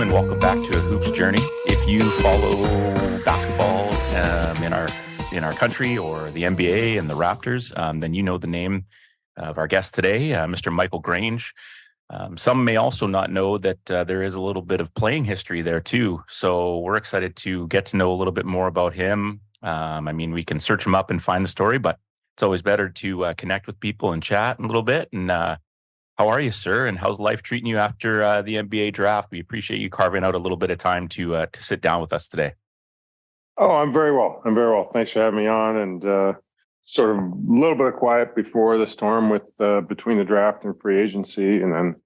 and welcome back to A Hoops Journey. If you follow basketball in our country or the NBA and the Raptors, then you know the name of our guest today, Mr. Michael Grange. Some may also not know that there is a little bit of playing history there too. So we're excited to get to know a little bit more about him. We can search him up and find the story, but it's always better to connect with people and chat a little bit. And how are you, sir? And how's life treating you after the NBA draft? We appreciate you carving out a little bit of time to sit down with us today. Oh, I'm very well. Thanks for having me on. And sort of a little bit of quiet before the storm with between the draft and free agency, and then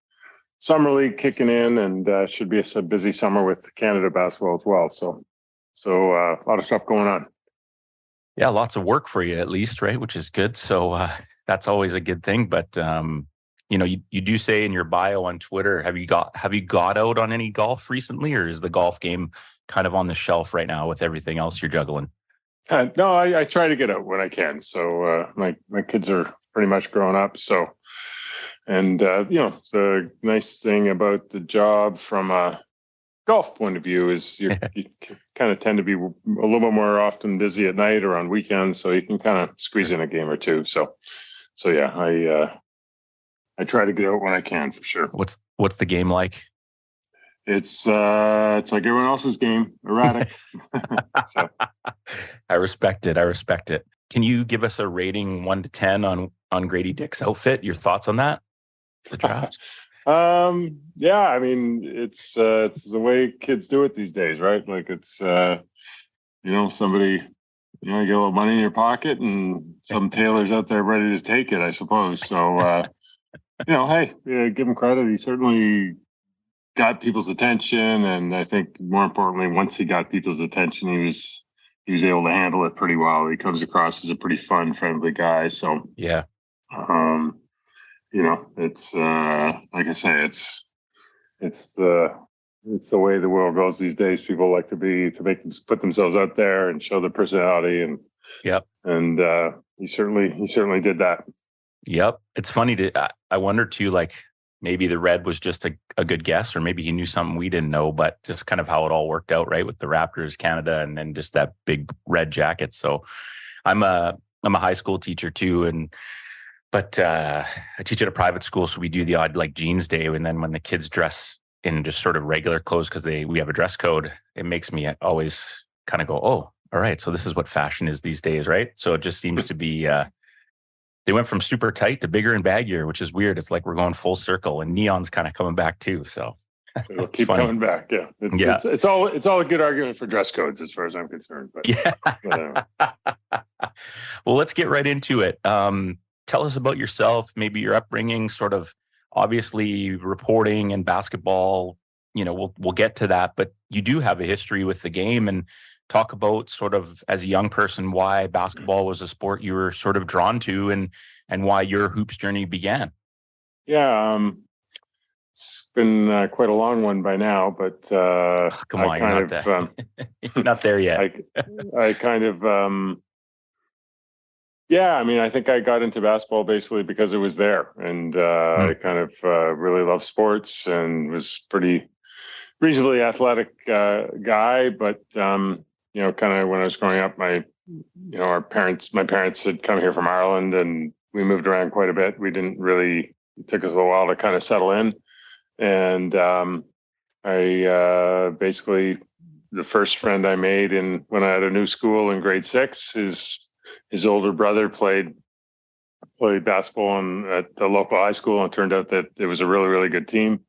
summer league kicking in, and should be a busy summer with Canada basketball as well. So a lot of stuff going on. Yeah, lots of work for you at least, right? Which is good. So that's always a good thing. But you do say in your bio on Twitter, have you got out on any golf recently, or is the golf game kind of on the shelf right now with everything else you're juggling? No, I try to get out when I can. So my kids are pretty much grown up. So, and the nice thing about the job from a golf point of view is you kind of tend to be a little bit more often busy at night or on weekends, so you can kind of squeeze in a game or two. So yeah, I try to get out when I can for sure. What's the game like? It's like everyone else's game, erratic. So. I respect it. Can you give us a rating 1 to 10 on Grady Dick's outfit? Your thoughts on that? The draft? Yeah, I mean, it's the way kids do it these days, right? Like it's somebody, you get a little money in your pocket and some tailor's out there ready to take it, I suppose. So hey, give him credit. He certainly got people's attention, and I think more importantly, once he got people's attention, he was able to handle it pretty well. He comes across as a pretty fun, friendly guy. So yeah, it's like I say, it's the way the world goes these days. People like to put themselves out there and show their personality, and yep, and he certainly did that. Yep, it's funny I wonder too, like maybe the red was just a good guess, or maybe he knew something we didn't know, but just kind of how it all worked out, right? With the Raptors, Canada, and then just that big red jacket. So I'm a high school teacher too, but I teach at a private school, so we do the odd like jeans day, and then when the kids dress in just sort of regular clothes because we have a dress code, it makes me always kind of go, oh, all right, so this is what fashion is these days, right? So it just seems to be they went from super tight to bigger and baggier, which is weird. It's like we're going full circle, and neon's kind of coming back too. So it'll keep coming back. Yeah. It's all a good argument for dress codes as far as I'm concerned. But, yeah. Well, let's get right into it. Tell us about yourself, maybe your upbringing, sort of obviously reporting and basketball. We'll get to that, but you do have a history with the game, and talk about sort of as a young person why basketball was a sport you were sort of drawn to, and why your hoops journey began. Yeah, it's been quite a long one by now, but come on, you're not there yet. I kind of I think I got into basketball basically because it was there, and I kind of really loved sports and was pretty reasonably athletic guy, but kind of when I was growing up, my parents had come here from Ireland, and we moved around quite a bit. It took us a little while to kind of settle in. And I basically, the first friend I made when I had a new school in grade 6, his older brother played basketball at the local high school, and it turned out that it was a really, really good team.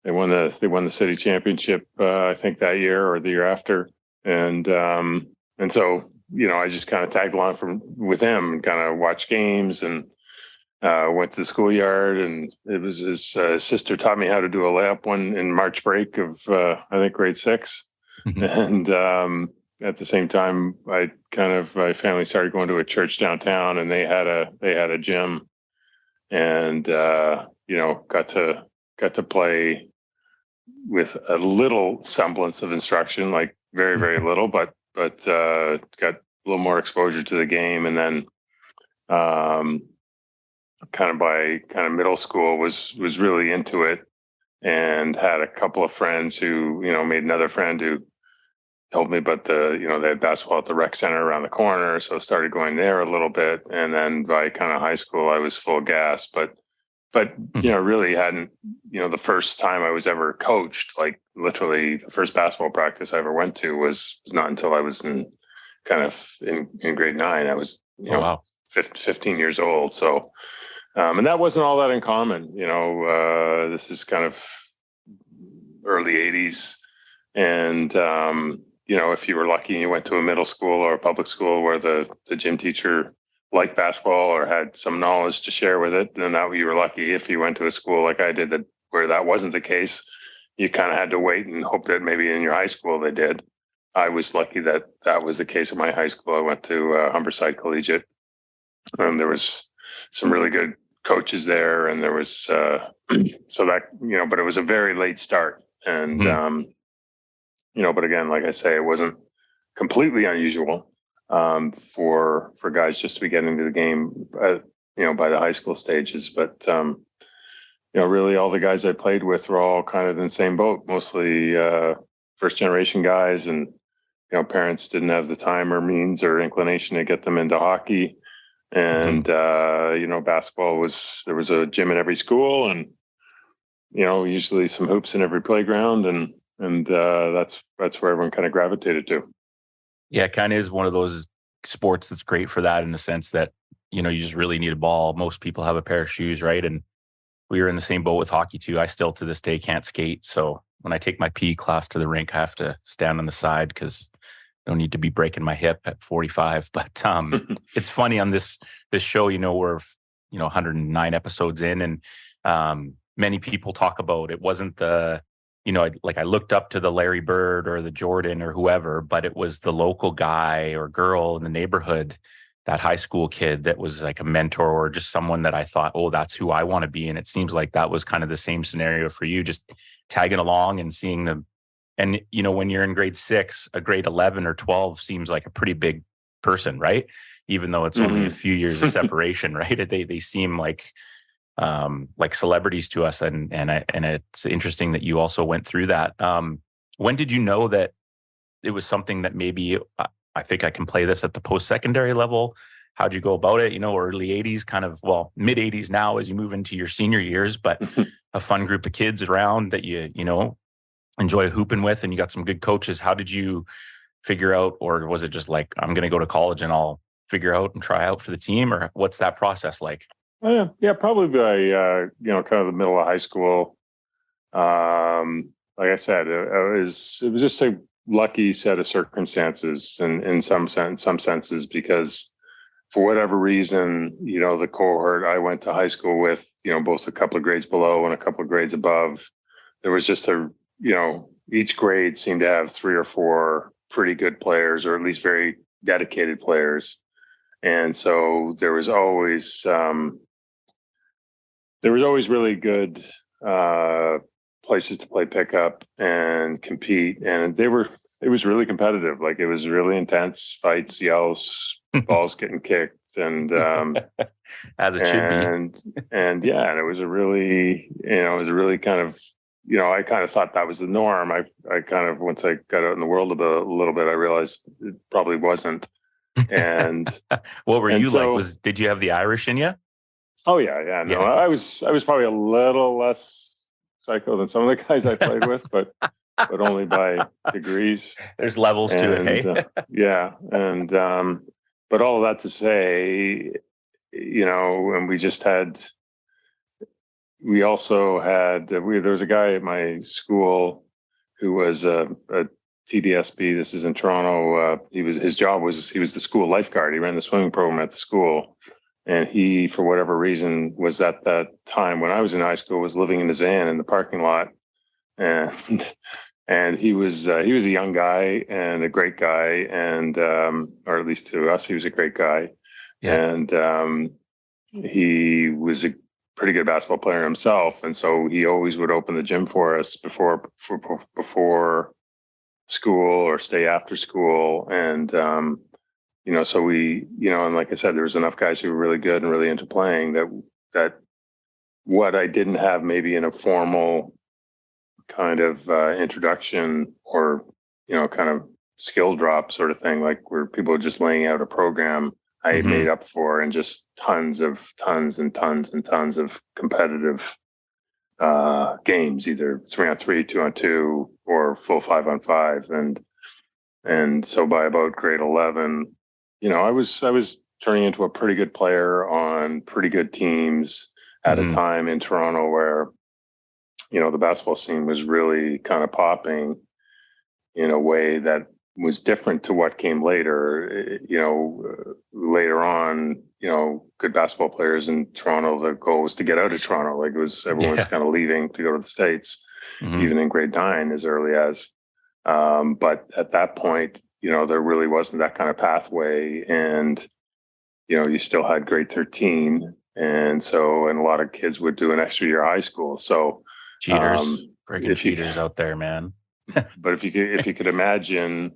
They won the city championship, I think that year or the year after. And so, I just kind of tagged along with him and kind of watched games, and went to the schoolyard, and it was his sister taught me how to do a layup one in March break of, I think grade 6. And, at the same time, my family started going to a church downtown, and they had a gym, and, got to play with a little semblance of instruction, like very, very little, but got a little more exposure to the game. And then by middle school was really into it. and had a couple of friends who, made another friend who told me about they had basketball at the rec center around the corner. So I started going there a little bit. And then by kind of high school, I was full gas, but really hadn't, the first time I was ever coached, like literally the first basketball practice I ever went to was not until I was in grade 9. I was, Oh, wow. 15 years old. So, and that wasn't all that uncommon. This is kind of early 80s. And, if you were lucky and you went to a middle school or a public school where the gym teacher liked basketball or had some knowledge to share with it, then that you were lucky. If you went to a school like I did where that wasn't the case, you kind of had to wait and hope that maybe in your high school they did. I was lucky that was the case in my high school. I went to Humberside Collegiate, and there was some really good coaches there, and there was so that but it was a very late start, and but again, like I say, it wasn't completely unusual for guys just to be getting into the game, by the high school stages. But really, all the guys I played with were all kind of in the same boat, mostly first generation guys, and parents didn't have the time or means or inclination to get them into hockey. And basketball there was a gym in every school, and usually some hoops in every playground, and that's where everyone kind of gravitated to. Yeah, it kind of is one of those sports that's great for that, in the sense that, you just really need a ball. Most people have a pair of shoes, right? And we were in the same boat with hockey too. I still to this day can't skate. So when I take my PE class to the rink, I have to stand on the side because I don't need to be breaking my hip at 45. But it's funny on this show, we're 109 episodes in, and many people talk about it wasn't the, I looked up to the Larry Bird or the Jordan or whoever, but it was the local guy or girl in the neighborhood, that high school kid that was like a mentor or just someone that I thought, oh, that's who I want to be. And it seems like that was kind of the same scenario for you, just tagging along and seeing them. And, when you're in grade 6, a grade 11 or 12 seems like a pretty big person, right? Even though it's only a few years of separation, right? They seem like celebrities to us. And it's interesting that you also went through that. When did you know that it was something that maybe I think I can play this at the post-secondary level? How'd you go about it? Early 80s, kind of, well, mid 80s now as you move into your senior years, but a fun group of kids around that you enjoy hooping with, and you got some good coaches. How did you figure out, or was it just like, I'm going to go to college and I'll figure out and try out for the team, or what's that process like? Yeah, probably by kind of the middle of high school. Like I said, it was just a lucky set of circumstances, in some senses, because for whatever reason, the cohort I went to high school with, both a couple of grades below and a couple of grades above, there was just each grade seemed to have 3 or 4 pretty good players, or at least very dedicated players. And so there was always really good places to play pickup and compete. And it was really competitive. Like, it was really intense, fights, yells, balls getting kicked, and as it should be. And it was a really, kind of, I kind of thought that was the norm. I kind of, once I got out in the world a little bit, I realized it probably wasn't. And what were you like? Did you have the Irish in you? Oh yeah. No, I was probably a little less psycho than some of the guys I played with, but only by degrees. There's levels to it, hey? Yeah, and but all of that to say, and we also had there was a guy at my school who was a TDSB. This is in Toronto. His job was he was the school lifeguard. He ran the swimming program at the school. And he, for whatever reason, was at that time when I was in high school, was living in his van in the parking lot, and he was a young guy and a great guy, and or at least to us, he was a great guy, and he was a pretty good basketball player himself, and so he always would open the gym for us before school or stay after school, and so we, and like I said, there was enough guys who were really good and really into playing that what I didn't have maybe in a formal kind of introduction or, kind of skill drop sort of thing, like where people are just laying out a program I Mm-hmm. made up for, and just tons and tons of competitive games, either 3-on-3, 2-on-2, or full 5-on-5. And so by about grade 11, I was turning into a pretty good player on pretty good teams at a time in Toronto where, the basketball scene was really kind of popping in a way that was different to what came later. Later on, good basketball players in Toronto, the goal was to get out of Toronto. Like, it was, everyone's kind of leaving to go to the States, even in grade 9 as early as. But at that point, there really wasn't that kind of pathway. And, you still had grade 13. And a lot of kids would do an extra year of high school. So cheaters, freaking cheaters out there, man. But if you could imagine,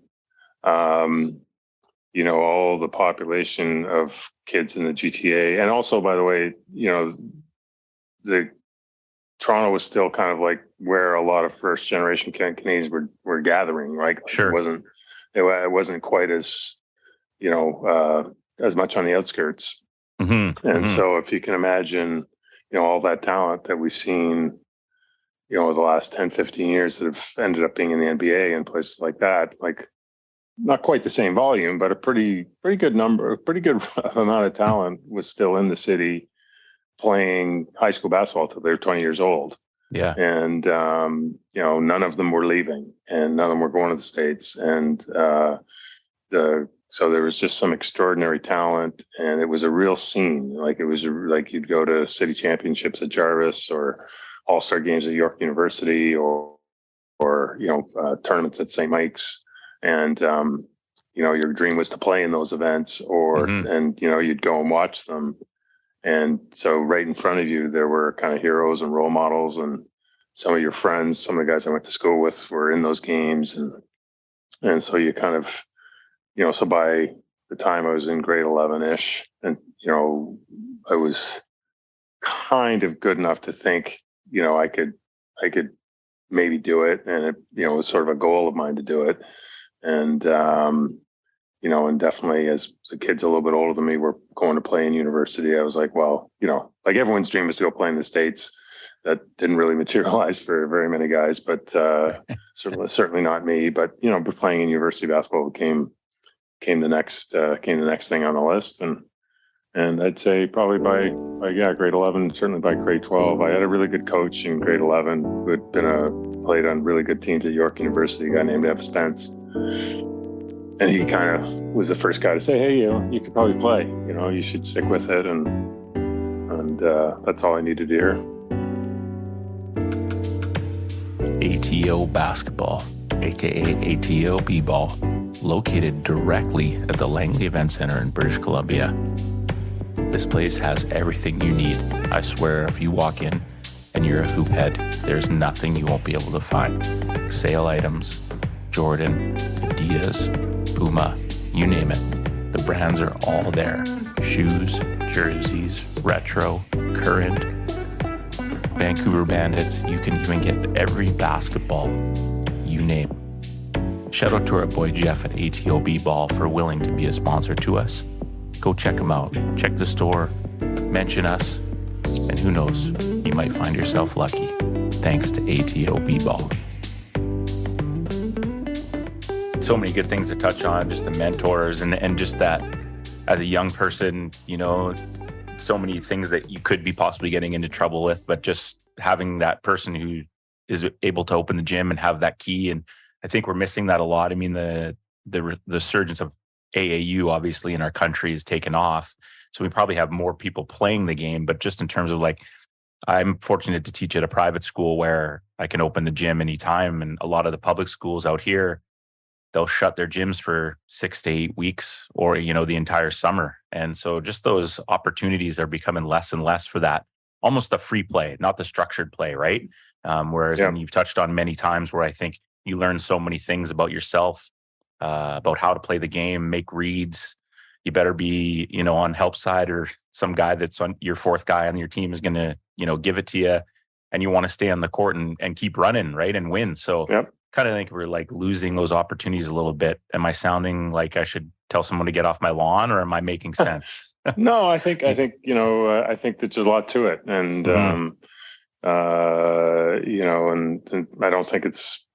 all the population of kids in the GTA, and also, by the way, the Toronto was still kind of like where a lot of first generation Canadians were gathering, right? Sure. It wasn't quite as, as much on the outskirts. So if you can imagine, all that talent that we've seen, over the last 10, 15 years that have ended up being in the NBA and places like that, like, not quite the same volume, but a pretty good number, a pretty good amount of talent was still in the city playing high school basketball till they were 20 years old. Yeah. And, none of them were leaving, and none of them were going to the States. And so there was just some extraordinary talent, and it was a real scene. Like, it was like you'd go to city championships at Jarvis, or all-star games at York University, or tournaments at St. Mike's. And, your dream was to play in those events, and you'd go and watch them. And so right in front of you, there were kind of heroes and role models, and some of your friends, some of the guys I went to school with were in those games. And so you kind of, so by the time I was in grade 11-ish, and, I was kind of good enough to think, I could maybe do it. And it was sort of a goal of mine to do it. And, and definitely as the kids a little bit older than me were going to play in university, I was like, well, like everyone's dream is to go play in the States. That didn't really materialize for very many guys, but certainly not me. But, playing in university basketball came the next thing on the list. And I'd say probably by grade 11, certainly by grade 12, I had a really good coach in grade 11 who had played on really good teams at York University, a guy named Ev Spence. And he kind of was the first guy to say, hey, you could probably play, you should stick with it. And that's all I needed to hear. ATO basketball, aka ATO b-ball, located directly at the Langley Event Center in British Columbia. This place has everything you need. I swear, if you walk in and you're a hoop head, there's nothing you won't be able to find. Sale items, Jordan, Adidas, Puma, you name it. The brands are all there. Shoes, jerseys, retro, current, Vancouver Bandits. You can even get every basketball you name. Shout out to our boy Jeff at ATO B-Ball for willing to be a sponsor to us. Go check them out. Check the store, mention us, and who knows, you might find yourself lucky. Thanks to ATO B-Ball. So many good things to touch on, just the mentors and just that as a young person, so many things that you could be possibly getting into trouble with, but just having that person who is able to open the gym and have that key. And I think we're missing that a lot. I mean, the resurgence of AAU obviously in our country has taken off. So we probably have more people playing the game, but just in terms of like, I'm fortunate to teach at a private school where I can open the gym anytime. And a lot of the public schools out here, they'll shut their gyms for 6 to 8 weeks or, the entire summer. And so just those opportunities are becoming less and less for that, almost the free play, not the structured play, right? Whereas, and you've touched on many times where I think you learn so many things about yourself, about how to play the game, make reads. You better be, on help side, or some guy that's on your fourth guy on your team is going to, give it to you. and you want to stay on the court and keep running, right, and win. So kind of think we're like losing those opportunities a little bit. Am I sounding like I should tell someone to get off my lawn, or am I making sense? No, I think I think that there's a lot to it, and and I don't think it's.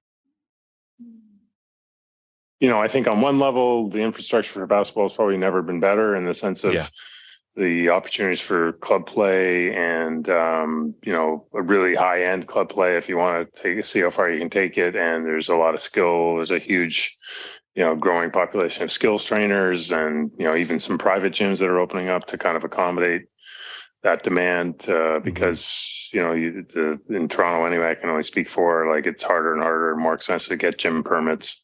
I think on one level, the infrastructure for basketball has probably never been better in the sense of the opportunities for club play and, a really high end club play if you want to see how far you can take it. And there's a lot of skill. There's a huge, growing population of skills trainers and, even some private gyms that are opening up to kind of accommodate that demand because, in Toronto anyway, I can only speak for, like, it's harder and harder and more expensive to get gym permits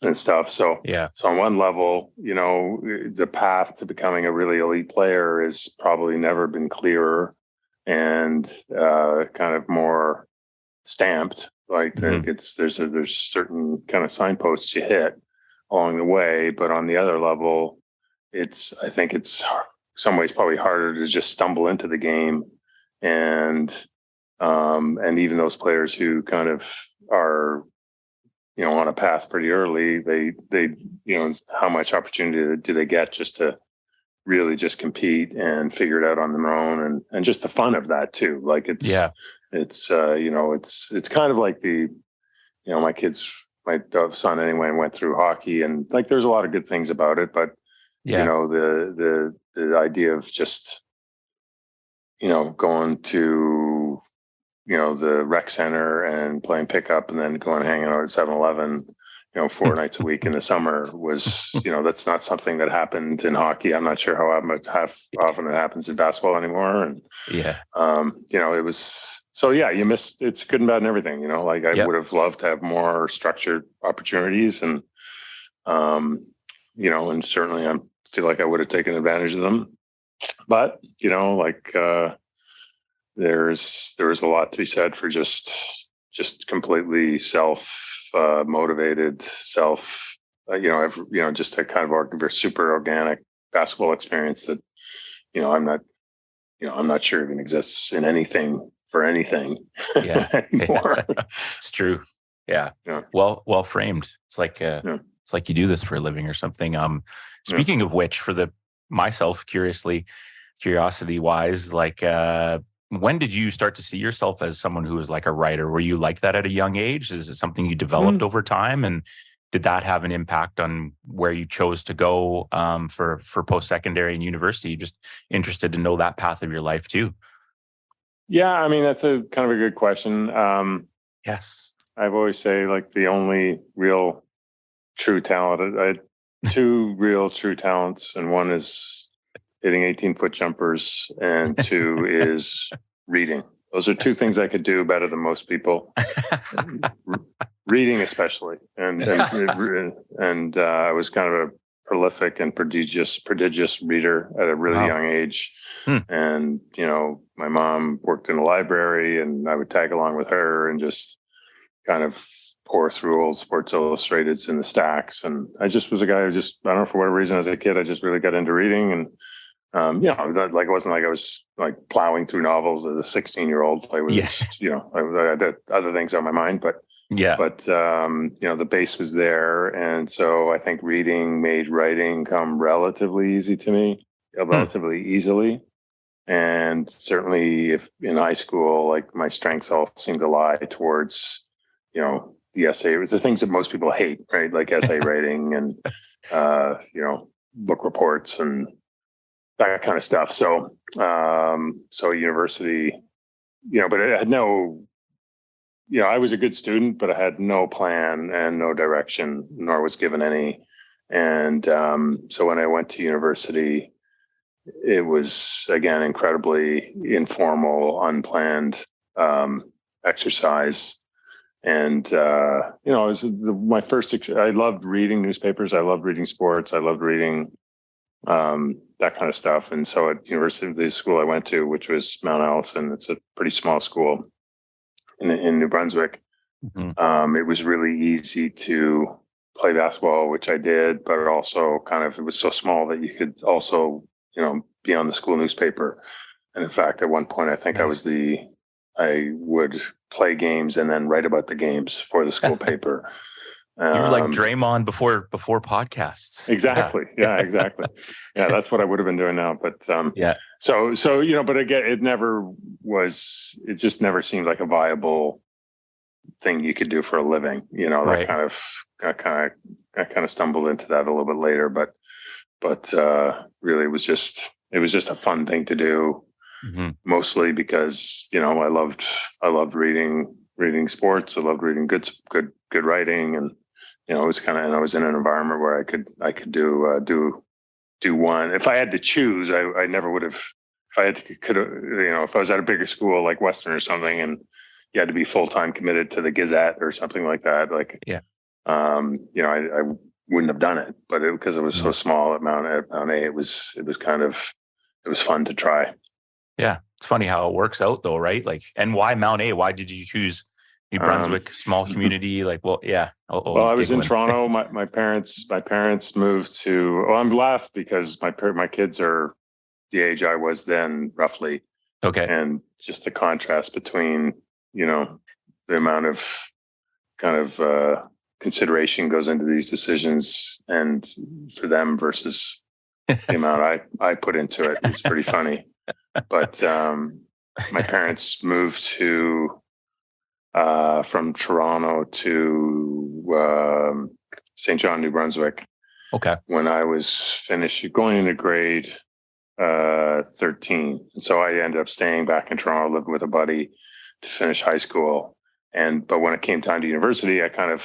and stuff. So on one level, the path to becoming a really elite player has probably never been clearer and kind of more stamped. Like there's certain kind of signposts you hit along the way, but on the other level, I think it's some ways probably harder to just stumble into the game, and even those players who kind of are on a path pretty early, they how much opportunity do they get just to really just compete and figure it out on their own, and just the fun of that too. Like it's kind of like my son anyway went through hockey, and like there's a lot of good things about it, but the idea of just going to the rec center and playing pickup and then going hanging out at 7-Eleven, 4 nights a week in the summer was, that's not something that happened in hockey. I'm not sure how often it happens in basketball anymore. And, it was, you miss, it's good and bad and everything, like I would have loved to have more structured opportunities and, and certainly I feel like I would have taken advantage of them, but, there's a lot to be said for just completely motivated, just a kind of super organic basketball experience that, I'm not sure even exists in anything for anything anymore. It's true. Yeah. Well framed. It's like, it's like you do this for a living or something. Speaking of which, for myself, curiosity wise, like, when did you start to see yourself as someone who was like a writer? Were you like that at a young age? Is it something you developed over time? And did that have an impact on where you chose to go for post-secondary and university? Just interested to know that path of your life too. Yeah, I mean, that's a kind of a good question. Yes. I've always say like the only real true talent, I had two real true talents, and one is hitting 18-foot jumpers, and two is reading. Those are two things I could do better than most people. Reading, especially, and I was kind of a prolific and prodigious reader at a really young age. And my mom worked in a library, and I would tag along with her and just kind of pour through old Sports Illustrateds in the stacks. And I just was a guy who I don't know, for whatever reason, as a kid, I just really got into reading. And like it wasn't like I was like plowing through novels as a 16-year-old. I was, I had other things on my mind, but the base was there, and so I think reading made writing come relatively easy to me, relatively easily. And certainly, if in high school, like my strengths all seemed to lie towards, the essay, the things that most people hate, right? Like essay writing and book reports and that kind of stuff. So, university, but I had no, I was a good student, but I had no plan and no direction, nor was given any. And so when I went to university, it was, again, incredibly informal, unplanned exercise. And, it was my first, I loved reading newspapers. I loved reading sports. I loved reading that kind of stuff. And so at university, the school I went to, which was Mount Allison, it's a pretty small school in New Brunswick. It was really easy to play basketball, which I did, but also it was so small that you could also, be on the school newspaper. And in fact, at one point, I think I was the I would play games and then write about the games for the school paper. You were like Draymond before podcasts. Exactly. Yeah, exactly. Yeah, that's what I would have been doing now. But yeah. So but again, it just never seemed like a viable thing you could do for a living. Right. I kind of stumbled into that a little bit later, but really it was just a fun thing to do. Mm-hmm. Mostly because I loved reading sports. I loved reading good writing, and it was and I was in an environment where I could do one. If I had to choose, I never would have. If I had to, if I was at a bigger school like Western or something, and you had to be full time committed to the Gazette or something like that, yeah, I wouldn't have done it. But because it was so small at Mount A, it was fun to try. Yeah, it's funny how it works out though, right? Like, and why Mount A? Why did you choose New Brunswick, small community? Like, well, yeah. Well, I was in Toronto. My parents moved to. Well, I'm left because my kids are the age I was then, roughly. Okay. And just the contrast between the amount of kind of consideration goes into these decisions, and for them versus the amount I put into it is pretty funny. But my parents moved from Toronto to St. John, New Brunswick. Okay. When I was going into grade 13. And so I ended up staying back in Toronto, lived with a buddy to finish high school. But when it came time to university, I kind of,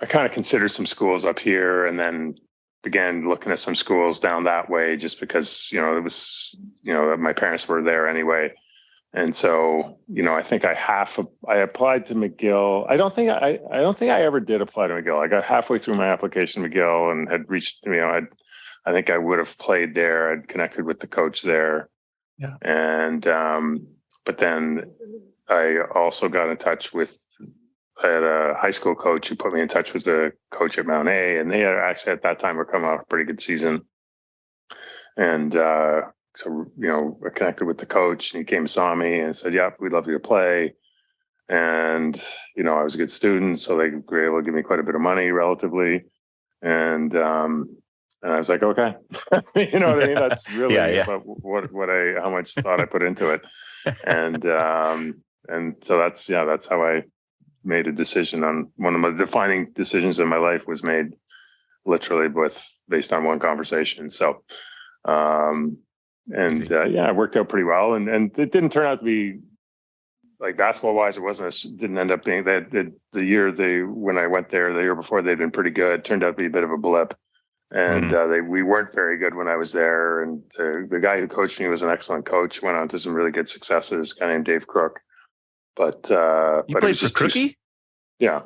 I kind of considered some schools up here, and then began looking at some schools down that way, just because it was my parents were there anyway. And so I think I applied to McGill. I don't think I ever did apply to McGill. I got halfway through my application to McGill and had reached I think I would have played there. I'd connected with the coach there. Yeah. And but then I also got in touch with, I had a high school coach who put me in touch with the coach at Mount A, and they had actually at that time were coming off a pretty good season. And so, I connected with the coach, and he came and saw me and said, "Yep, we'd love you to play." And, I was a good student, so they were able to give me quite a bit of money relatively. And I was like, okay, you know what I mean? That's really how much thought I put into it. And so that's how I made a decision on one of my defining decisions in my life was made literally based on one conversation. So, it worked out pretty well. And it didn't turn out to be like basketball wise. Didn't end up being that the year when I went there, the year before, they'd been pretty good. Turned out to be a bit of a blip. And we weren't very good when I was there. And the guy who coached me was an excellent coach. Went on to some really good successes. A guy named Dave Crook. But you played for Crookie? Yeah.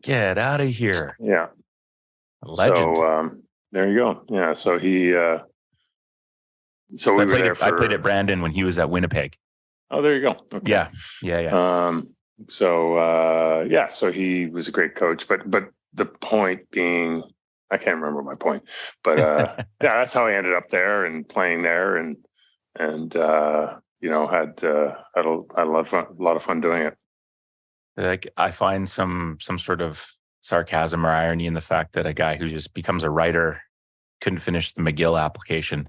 Get out of here. Yeah. A legend. So there you go. Yeah. So he. So we I played at Brandon when he was at Winnipeg. Oh, there you go. Okay. Yeah. So he was a great coach, but the point being, I can't remember my point, but that's how I ended up there and playing there, and had a lot of fun doing it. Like, I find some sort of sarcasm or irony in the fact that a guy who just becomes a writer couldn't finish the McGill application.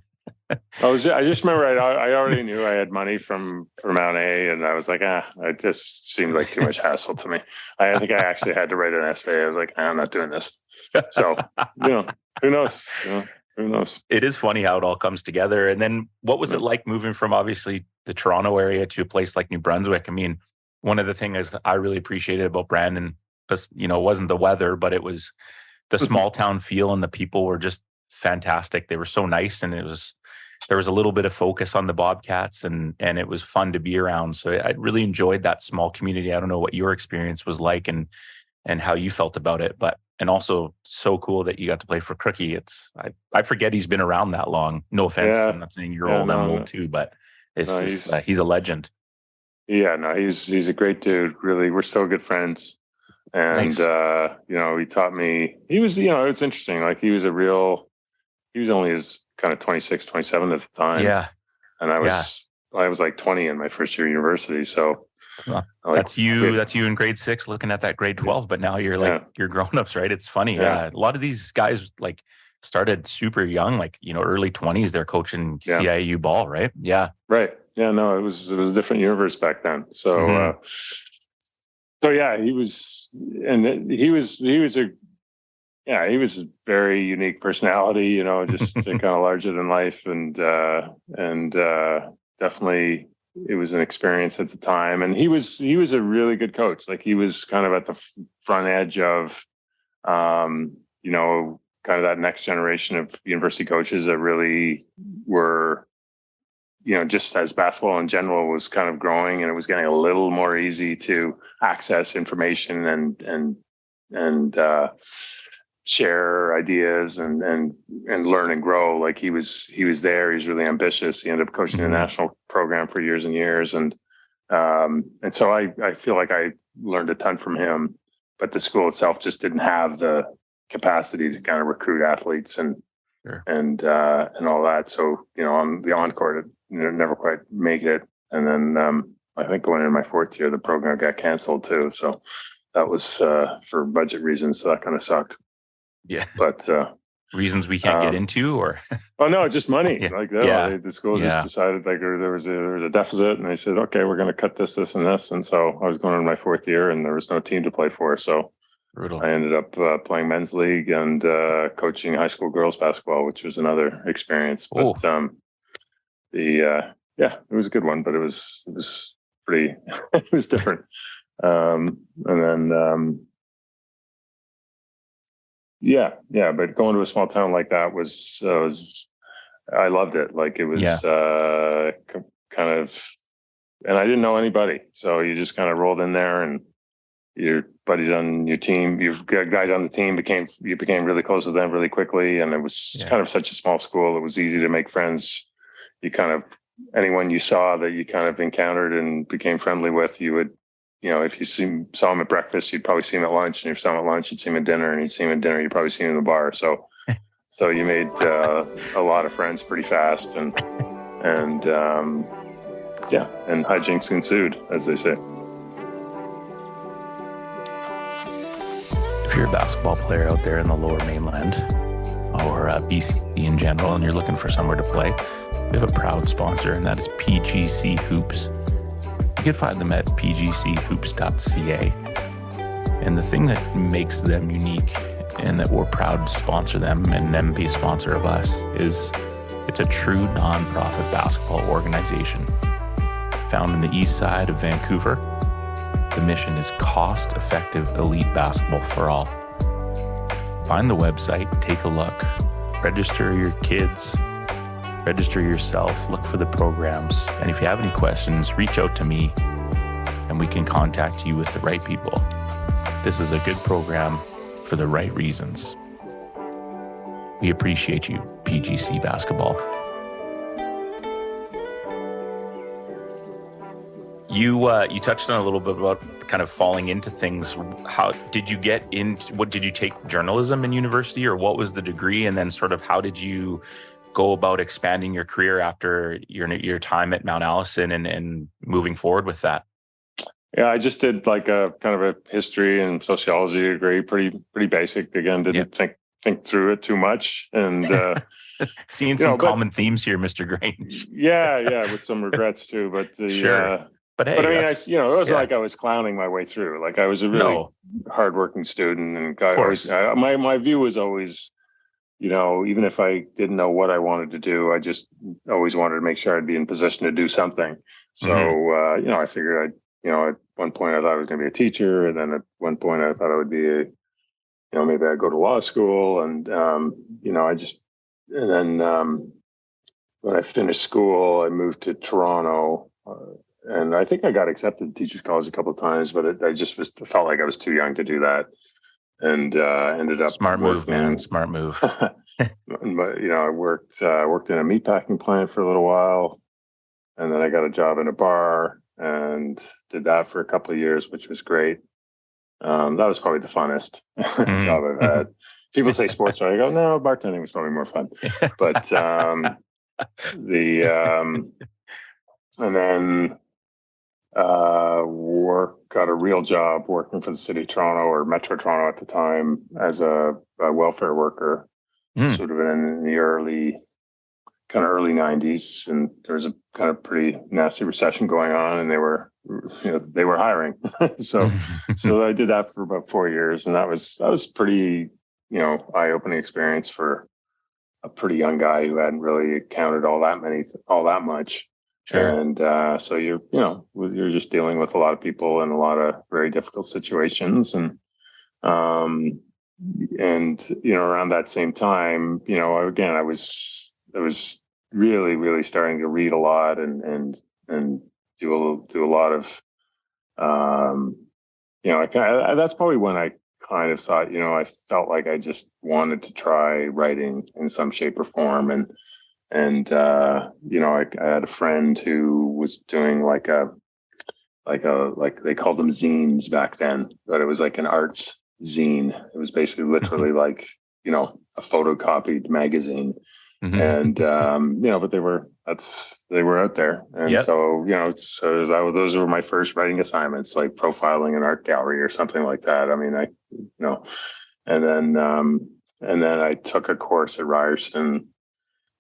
I just remember I already knew I had money from Mount A, and I was like, it just seemed like too much hassle to me. I think I actually had to write an essay. I was like, I'm not doing this. So, who knows? Who knows? It is funny how it all comes together. And then what was it like moving from obviously the Toronto area to a place like New Brunswick? I mean, one of the things I really appreciated about Brandon, it wasn't the weather, but it was the small town feel, and the people were just fantastic. They were so nice, and there was a little bit of focus on the Bobcats, and it was fun to be around. So I really enjoyed that small community. I don't know what your experience was like and how you felt about it, and also so cool that you got to play for Crookie. I forget he's been around that long. No offense. Yeah. I'm not saying you're old. I'm old too, but he's a legend. Yeah, no, he's a great dude. Really, we're still good friends. And, nice. He taught me, it's interesting. Like he was only his kind of 26, 27 at the time. Yeah. and I was like 20 in my first year of university. So it's not, that's you in grade 6 looking at that grade 12, but now you're like, you're grown-ups, right? It's funny. Yeah. A lot of these guys like started super young, like, early 20s, they're coaching CIU ball, right? Yeah. Right. Yeah, no, it was a different universe back then. So, so yeah, he was a very unique personality, just kind of larger than life, and definitely it was an experience at the time. And he was a really good coach. Like, he was kind of at the front edge of, kind of that next generation of university coaches that really were, just as basketball in general was kind of growing and it was getting a little more easy to access information and share ideas and learn and grow. Like, he was there. He's really ambitious. He ended up coaching the national program for years and years. And so I feel like I learned a ton from him, but the school itself just didn't have the capacity to kind of recruit athletes and all that. So, on the on-court, never quite make it. And then I think going into my 4th year, the program got canceled too. So that was for budget reasons. So that kind of sucked. Yeah. But reasons we can't get into, or oh no, just money. The school just decided, like, there was a deficit, and they said, okay, we're going to cut this, and this. And so I was going into my 4th year, and there was no team to play for. So brutal. I ended up playing men's league and coaching high school girls basketball, which was another experience. But it was a good one, but it was pretty, it was different. And then, but going to a small town like that was I loved it. Like, it was kind of, and I didn't know anybody. So you just kind of rolled in there, and your buddies on your team, you've got guys on the team, you became really close with them really quickly. And it was kind of such a small school. It was easy to make friends. You kind of, anyone you saw that you kind of encountered and became friendly with, you would, if you saw him at breakfast, you'd probably see him at lunch. And if you saw him at lunch, you'd see him at dinner. And you'd see him at dinner, you'd probably see him in the bar. So you made a lot of friends pretty fast. And hijinks ensued, as they say. If you're a basketball player out there in the Lower Mainland or BC in general, and you're looking for somewhere to play, we have a proud sponsor, and that is PGC Hoops. You can find them at pgchoops.ca. And the thing that makes them unique, and that we're proud to sponsor them and them be a sponsor of us, is it's a true nonprofit basketball organization. Found in the east side of Vancouver, the mission is cost-effective elite basketball for all. Find the website, take a look, register your kids, register yourself, look for the programs. And if you have any questions, reach out to me and we can contact you with the right people. This is a good program for the right reasons. We appreciate you, PGC Basketball. You touched on a little bit about kind of falling into things. How did you get into, what did you take journalism in university, or what was the degree? And then sort of how did you go about expanding your career after your time at Mount Allison and moving forward with that? Yeah, I just did like a kind of a history and sociology degree, pretty basic. Again, didn't think through it too much, and seeing some common themes here, Mr. Grange. yeah, with some regrets too. But sure. But hey, I mean, it wasn't like I was clowning my way through. Like, I was a really hardworking student, and my view was always, even if I didn't know what I wanted to do, I just always wanted to make sure I'd be in position to do something. So, I figured at one point I thought I was going to be a teacher, and then at one point I thought I would be maybe I'd go to law school, and then when I finished school, I moved to Toronto. And I think I got accepted to Teachers College a couple of times, but I just felt like I was too young to do that, and ended up smart move, man. Smart move. But I worked in a meatpacking plant for a little while, and then I got a job in a bar and did that for a couple of years, which was great. That was probably the funnest job I've had. People say sports, so I go, no, bartending was probably more fun. But and then got a real job working for the city of Toronto, or Metro Toronto at the time, as a welfare worker, sort of in the early 90s, and there was a kind of pretty nasty recession going on, and they were hiring. so I did that for about 4 years, and that was pretty, eye-opening experience for a pretty young guy who hadn't really counted all that much. Sure. And so you're just dealing with a lot of people in a lot of very difficult situations, and around that same time, again, I was really, really starting to read a lot and do a lot of, that's probably when I kind of thought, I felt like I just wanted to try writing in some shape or form. And I had a friend who was doing like they called them zines back then, but it was like an arts zine. It was basically literally like, a photocopied magazine. And but they were out there, and so those were my first writing assignments, like profiling an art gallery or something like that. I mean, and then I took a course at Ryerson